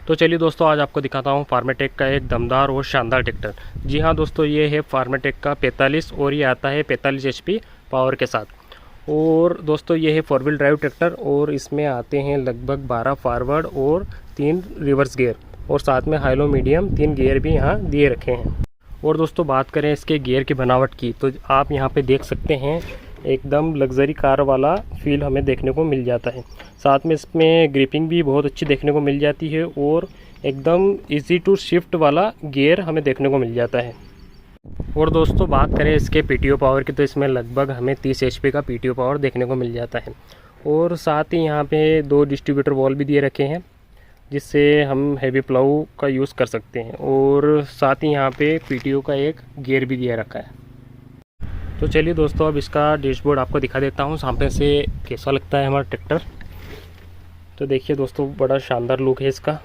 तो चलिए दोस्तों, आज आपको दिखाता हूँ फार्मेटेक का एक दमदार और शानदार ट्रैक्टर। जी हाँ दोस्तों, ये है फार्मेटेक का 45 और ये आता है 45 HP पावर के साथ। और दोस्तों ये है 4 व्हील ड्राइव ट्रैक्टर और इसमें आते हैं लगभग 12 फॉरवर्ड और 3 रिवर्स गियर और साथ में हाई लो मीडियम 3 गियर भी यहाँ दिए रखे हैं। और दोस्तों बात करें इसके गियर की बनावट की, तो आप यहाँ पे देख सकते हैं एकदम लग्जरी कार वाला फील हमें देखने को मिल जाता है। साथ में इसमें ग्रिपिंग भी बहुत अच्छी देखने को मिल जाती है और एकदम इजी टू शिफ्ट वाला गियर हमें देखने को मिल जाता है। और दोस्तों बात करें इसके पीटीओ पावर की, तो इसमें लगभग हमें 30 HP का पीटीओ पावर देखने को मिल जाता है। और साथ ही यहाँ पे 2 डिस्ट्रीब्यूटर वॉल भी दिए रखे हैं जिससे हम हैवी प्लाऊ का यूज़ कर सकते हैं। और साथ ही यहाँ पे पीटीओ का एक गियर भी दिया रखा है। तो चलिए दोस्तों, अब इसका डैशबोर्ड आपको दिखा देता हूँ सामने से कैसा लगता है हमारा ट्रैक्टर। तो देखिए दोस्तों, बड़ा शानदार लुक है इसका।